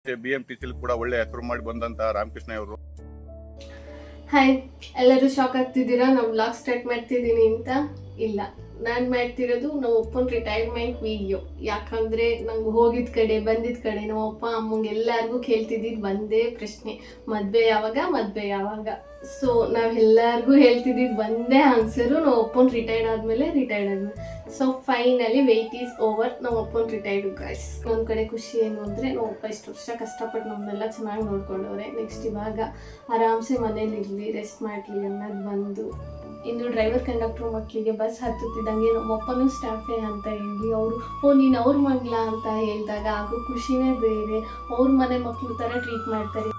BMTC ಕೂಡ ಒಳ್ಳೆ ಹೆಸರು ಮಾಡಿ ಬಂದಂತ ರಾಮಕೃಷ್ಣ ಅವರು. ಹಾಯ್, ಎಲ್ಲರೂ ಶಾಕ್ ಆಗ್ತಿದ್ದೀರಾ ನಾವು ವ್ಲಾಗ್ ಸ್ಟಾರ್ಟ್ ಮಾಡ್ತಿದ್ದೀನಿ ಅಂತ. ಇಲ್ಲ, ನಾನು ಮಾಡ್ತಿರೋದು ನಮ್ಮ ಅಪ್ಪನ ರಿಟೈರ್ಮೆಂಟ್ ವಿಡಿಯೋ. ಯಾಕಂದರೆ ನಂಗೆ ಹೋಗಿದ್ದ ಕಡೆ ಬಂದಿದ್ದ ಕಡೆ ನಮ್ಮ ಅಪ್ಪ ಅಮ್ಮಂಗೆ ಎಲ್ಲರಿಗೂ ಕೇಳ್ತಿದ್ದಿದ್ದು ಒಂದೇ ಪ್ರಶ್ನೆ, ಮದುವೆ ಯಾವಾಗ. ಸೊ ನಾವೆಲ್ಲರಿಗೂ ಹೇಳ್ತಿದ್ದಿದ್ದು ಒಂದೇ ಆನ್ಸರು, ನಮ್ಮ ಅಪ್ಪನ ರಿಟೈರ್ಡ್ ಆದಮೇಲೆ. So finally wait is over, ನಮ್ಮ ಅಪ್ಪನ ರಿಟೈರ್ಡ್ ಗೈಸ್. ಒಂದು ಕಡೆ ಖುಷಿ ಏನು ಅಂದರೆ ನಮ್ಮ ಅಪ್ಪ ಇಷ್ಟು ವರ್ಷ ಕಷ್ಟಪಟ್ಟು ನಮ್ಮನ್ನೆಲ್ಲ ಚೆನ್ನಾಗಿ ನೋಡ್ಕೊಂಡವ್ರೆ. ನೆಕ್ಸ್ಟ್ ಇವಾಗ ಆರಾಮ್ಸೆ ಮನೇಲಿ ಇರಲಿ, ರೆಸ್ಟ್ ಮಾಡಲಿ ಅನ್ನೋದು ಬಂದು. ಇನ್ನು ಡ್ರೈವರ್ ಕಂಡಕ್ಟ್ರು ಮಕ್ಕಳಿಗೆ ಬಸ್ ಹತ್ತುತ್ತಿದ್ದಂಗೆ ನಮ್ಮಪ್ಪನೂ ಸ್ಟಾಫೇ ಅಂತ ಹೇಳಿ ಅವರು ನೀನು ಅವ್ರ ಮಗಳ ಅಂತ ಹೇಳಿದಾಗ ಆಗೋ ಖುಷಿನೇ ಬೇರೆ. ಅವ್ರ ಮನೆ ಮಕ್ಕಳು ಥರ ಟ್ರೀಟ್ ಮಾಡ್ತಾರೆ.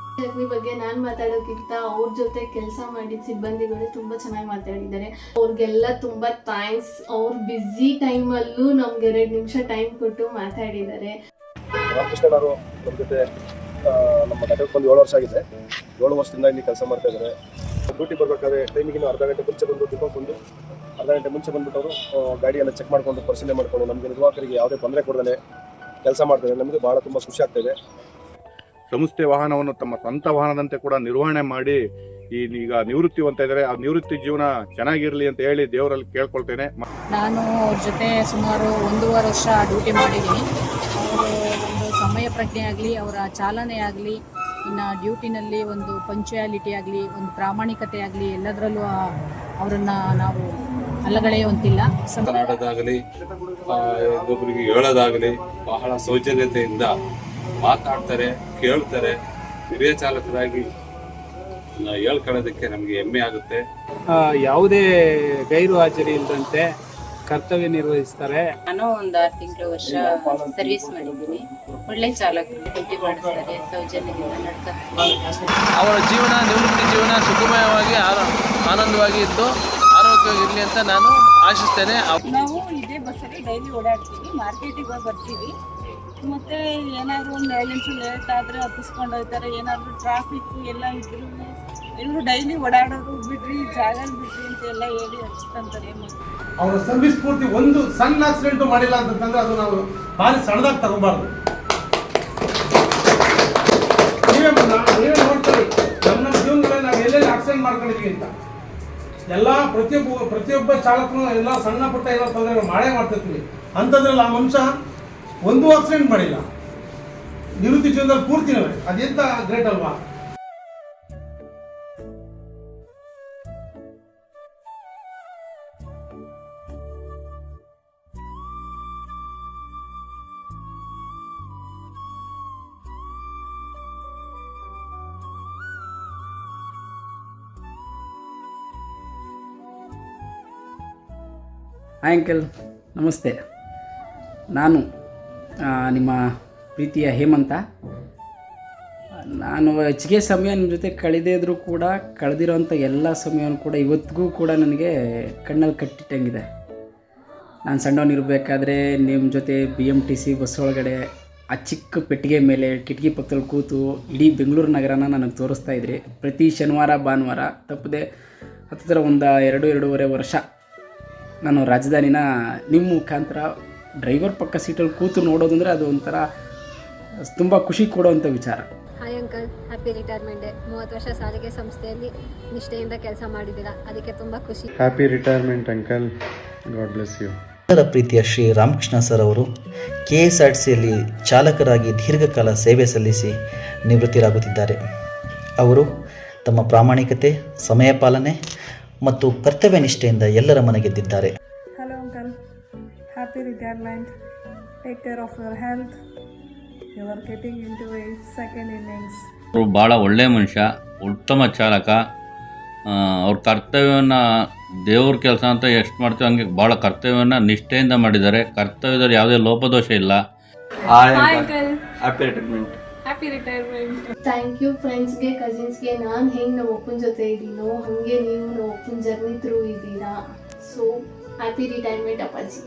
ಈ ಬಗ್ಗೆ ನಾನು ಮಾತಾಡೋಕ್ಕಿಂತ ಅವ್ರ ಜೊತೆ ಕೆಲಸ ಮಾಡಿದ ಸಿಬ್ಬಂದಿಗಳು ತುಂಬ ಚೆನ್ನಾಗಿ ಮಾತಾಡಿದ್ದಾರೆ. ಅವ್ರಿಗೆಲ್ಲ ತುಂಬ ಥ್ಯಾಂಕ್ಸ್. ಅವ್ರ ಬ್ಯುಸಿ ಟೈಮಲ್ಲೂ ನಮ್ಗೆ 2 ನಿಮಿಷ ಟೈಮ್ ಕೊಟ್ಟು ಮಾತಾಡಿದ್ದಾರೆ. ರಾಮಕೃಷ್ಣನವರು ನಮ್ಮ ಜೊತೆ ನಮ್ಮ ನೆಟ್ವರ್ಕ್ ಬಂದು 7 ವರ್ಷ ಆಗಿದೆ. 7 ವರ್ಷದಿಂದ ಇಲ್ಲಿ ಕೆಲಸ ಮಾಡ್ತಾ ಇದ್ದಾರೆ. ಡ್ಯೂಟಿ ಬರಬೇಕಾದ್ರೆ ಟೈಮಿಗಿನ ಅರ್ಧ ಗಂಟೆ ಮುಂಚೆ ಬಂದು ಡಿಪೋಗೆ ಬಂದು ಅರ್ಧ ಗಂಟೆ ಮುಂಚೆ ಬಂದುಬಿಟ್ಟು ಅವರು ಗಾಡಿಯನ್ನು ಚೆಕ್ ಮಾಡಿಕೊಂಡು ಪರಿಶೀಲನೆ ಮಾಡಿಕೊಂಡು ನಮಗೆ ನಿರ್ವಾಹಕರಿಗೆ ಯಾವುದೇ ತೊಂದರೆ ಕೊಡದೇ ಕೆಲಸ ಮಾಡ್ತಾರೆ. ನಮಗೆ ಭಾಳ ತುಂಬ ಖುಷಿ ಆಗ್ತಾಯಿದೆ. ಸಂಸ್ಥೆ ವಾಹನವನ್ನು ತಮ್ಮ ಸ್ವಂತ ವಾಹನದಂತೆ ಕೂಡ ನಿರ್ವಹಣೆ ಮಾಡಿ ಈಗ ನಿವೃತ್ತಿ ಹೊಂದ್ತಾ ಇದ್ದಾರೆ. ಆ ನಿವೃತ್ತಿ ಜೀವನ ಚೆನ್ನಾಗಿರಲಿ ಅಂತ ಹೇಳಿ ದೇವರಲ್ಲಿ ಕೇಳ್ಕೊಳ್ತೇನೆ. ನಾನು ಅವ್ರ ಜೊತೆ ಸುಮಾರು 1.5 ವರ್ಷ ಡ್ಯೂಟಿ ಮಾಡಿದ್ದೀನಿ. ಅವರು ಒಂದು ಸಮಯ ಪ್ರಜ್ಞೆ ಆಗಲಿ, ಅವರ ಚಾಲನೆ ಆಗಲಿ, ಇನ್ನು ಡ್ಯೂಟಿನಲ್ಲಿ ಒಂದು ಪಂಕ್ಚುಯಾಲಿಟಿ ಆಗಲಿ, ಒಂದು ಪ್ರಾಮಾಣಿಕತೆ ಆಗಲಿ, ಎಲ್ಲದರಲ್ಲೂ ಅವರನ್ನು ನಾವು ಅಲ್ಲಗಳೆಯುವಂತಿಲ್ಲ. ಮಾತನಾಡೋದಾಗಲಿ, ಇನ್ನೊಬ್ಬರಿಗೆ ಹೇಳೋದಾಗಲಿ ಬಹಳ ಸೌಜನ್ಯತೆಯಿಂದ ಮಾತಾಡ್ತಾರೆ, ಕೇಳ್ತಾರೆ. ಹಿರಿಯ ಚಾಲಕರಾಗಿ ಹೇಳ್ಕೊಳ್ಳೋದಕ್ಕೆ ನಮಗೆ ಹೆಮ್ಮೆ ಆಗುತ್ತೆ. ಯಾವುದೇ ಗೈರು ಹಾಜರಿ ಇಲ್ಲದಂತೆ ಕರ್ತವ್ಯ ನಿರ್ವಹಿಸ್ತಾರೆ. ನಾನು ಒಂದು 6 ತಿಂಗಳು ವರ್ಷ ಸರ್ವಿಸ್ ಮಾಡಿದ್ದೀನಿ. ಒಳ್ಳೆ ಚಾಲಕರು, ಡ್ಯೂಟಿ ಮಾಡಿಸ್ತಾರೆ, ಸೌಜನ್ಯದಿಂದ ನಡ್ಕೊತಾರೆ. ಅವರ ನಿವೃತ್ತಿ ಜೀವನ ಸುಖಮಯವಾಗಿ ಆನಂದವಾಗಿ ಇದ್ದು ಆರೋಗ್ಯವಾಗಿರಲಿ ಅಂತ ನಾನು ಆಶಿಸ್ತೇನೆ. ನಾವು ಇದೇ ಬಸ್ಸಲ್ಲಿ ಡೈಲಿ ಓಡಾಡ್ತೀವಿ, ಮಾರ್ಕೆಟಿಗೆ ಹೋಗಿ ಬರ್ತೀವಿ. ಮತ್ತು ಏನಾದರೂ ಒಂದು ಏಜೆನ್ಸಿ ಲೇಟ್ ಆದರೆ ಹತ್ತಿಸ್ಕೊಂಡು ಹೋಗ್ತಾರೆ. ಏನಾದರೂ ಟ್ರಾಫಿಕ್ ಎಲ್ಲ ಇದ್ರು ಎಲ್ಲರೂ ಡೈಲಿ ಓಡಾಡೋರು ಬಿಡ್ರಿ, ಜಾಗ ಬಿಡ್ರಿ ಅಂತ ಎಲ್ಲ ಹೇಳಿ ಹಚ್ಕೊಂತಾರೆ. ಅವರ ಸರ್ವಿಸ್ ಪೂರ್ತಿ ಒಂದು ಸಣ್ಣ ಆಕ್ಸಿಡೆಂಟು ಮಾಡಿಲ್ಲ ಅಂತಂದ್ರೆ ಅದು ನಾವು ಭಾರಿ ಸಣ್ಣದಾಗಿ ತಗೋಬಾರ್ದು. ನೀವೇ ನೋಡ್ತೀರಿ ನಮ್ಮ ಜೀವನಗಳಲ್ಲಿ ನಾವು ಎಲ್ಲೆಲ್ಲಿ ಆಕ್ಸಿಡೆಂಟ್ ಮಾಡ್ಕೊಂಡಿದ್ವಿ ಅಂತ. ಎಲ್ಲ ಪ್ರತಿಯೊಬ್ಬ ಚಾಲಕನು ಎಲ್ಲ ಸಣ್ಣ ಪುಟ್ಟ ಎಲ್ಲ ತೊಂದರೆ ಮಾಡೇ ಮಾಡ್ತಿರ್ತೀವಿ. ಅಂಥದ್ರಲ್ಲಿ ಆ ಮನುಷ್ಯ ಒಂದು ಆಕ್ಸಿಡೆಂಟ್ ಮಾಡಿಲ್ಲ, ನಿವೃತ್ತಿ ಜೀವನದಲ್ಲಿ ಪೂರ್ತಿನವೇ. ಅದೆಂತ ಗ್ರೇಟ್ ಅಲ್ವಾ? ಹಾಯ್ ಅಂಕಲ್, ನಮಸ್ತೆ. ನಾನು ನಿಮ್ಮ ಪ್ರೀತಿಯ ಹೇಮಂತ. ನಾನು ಹೆಚ್ಚಿಗೆ ಸಮಯ ನಿಮ್ಮ ಜೊತೆ ಕಳೆದಿದ್ರೂ ಕೂಡ ಕಳೆದಿರೋಂಥ ಎಲ್ಲ ಸಮಯವನ್ನು ಕೂಡ ಇವತ್ತಿಗೂ ಕೂಡ ನನಗೆ ಕಣ್ಣಲ್ಲಿ ಕಟ್ಟಿಟ್ಟಂಗಿದೆ. ನಾನು ಸಣ್ಣವನಿರಬೇಕಾದ್ರೆ ನಿಮ್ಮ ಜೊತೆ BMTC ಬಸ್ ಒಳಗಡೆ ಆ ಚಿಕ್ಕ ಪೆಟ್ಟಿಗೆ ಮೇಲೆ ಕಿಟಕಿ ಪಕ್ಕದಲ್ಲಿ ಕೂತು ಇಡೀ ಬೆಂಗಳೂರು ನಗರನ ನನಗೆ ತೋರಿಸ್ತಾ ಇದ್ರಿ. ಪ್ರತಿ ಶನಿವಾರ ಭಾನುವಾರ ತಪ್ಪದೆ ಹತ್ತಿರ ಒಂದು 2-2.5 ವರ್ಷ ನಾನು ರಾಜಧಾನಿನ ನಿಮ್ಮ ಮುಖಾಂತರ ಡ್ರೈವರ್ ಪಕ್ಕ ಸೀಟಲ್ಲಿ ಕೂತು ನೋಡೋದಂದರೆ ಅದು ಒಂಥರ ತುಂಬ ಖುಷಿ ಕೊಡುವಂಥ ವಿಚಾರ. Hi uncle, happy retirement day. 30 ವರ್ಷ ಸಾರಿಗೆ ಸಂಸ್ಥೆಯಲ್ಲಿ ನಿಷ್ಠೆಯಿಂದ ಕೆಲಸ ಮಾಡಿದ್ದೀರಾ, ಅದಕ್ಕೆ ತುಂಬ ಖುಷಿ. Happy retirement uncle, God bless you. ಎಲ್ಲರ ಪ್ರೀತಿಯ ಶ್ರೀ ರಾಮಕೃಷ್ಣ ಸರ್ ಅವರು KSRTCಯಲ್ಲಿ ಚಾಲಕರಾಗಿ ದೀರ್ಘಕಾಲ ಸೇವೆ ಸಲ್ಲಿಸಿ ನಿವೃತ್ತಿರಾಗುತ್ತಿದ್ದಾರೆ. ಅವರು ತಮ್ಮ ಪ್ರಾಮಾಣಿಕತೆ, ಸಮಯ ಪಾಲನೆ ಮತ್ತು ಕರ್ತವ್ಯ ನಿಷ್ಠೆಯಿಂದ ಎಲ್ಲರ ಮನ ಗೆದ್ದಿದ್ದಾರೆ. Hello uncle, happy retirement. Take care of your health. You are getting into a second innings. ಅವರು ಭಾಳ ಒಳ್ಳೆಯ ಮನುಷ್ಯ, ಉತ್ತಮ ಚಾಲಕ. ಅವ್ರ ಕರ್ತವ್ಯವನ್ನು ದೇವ್ರ ಕೆಲಸ ಅಂತ ಎಷ್ಟು ಮಾಡ್ತೀವಿ ಹಂಗೆ ಭಾಳ ಕರ್ತವ್ಯವನ್ನು ನಿಷ್ಠೆಯಿಂದ ಮಾಡಿದ್ದಾರೆ. ಕರ್ತವ್ಯದಲ್ಲಿ ಯಾವುದೇ ಲೋಪದೋಷ ಇಲ್ಲ. Happy retirement. ಥ್ಯಾಂಕ್ ಯು ಫ್ರೆಂಡ್ಸ್ಗೆ, ಕಸಿನ್ಸ್ಗೆ. ನಾನು ಹೆಂಗೆ ನಮ್ಮ ಅಪ್ಪನ ಜೊತೆ ಇದ್ದೀನೋ ಹಾಗೆ ನೀವು ನಮ್ಮ ಅಪ್ಪನ ಜರ್ನಿ ಥ್ರೂ ಇದ್ದೀರಾ. ಸೊ ಹ್ಯಾಪಿ ರಿಟೈರ್ಮೆಂಟ್ ಅಪ್ಪಾಜಿ.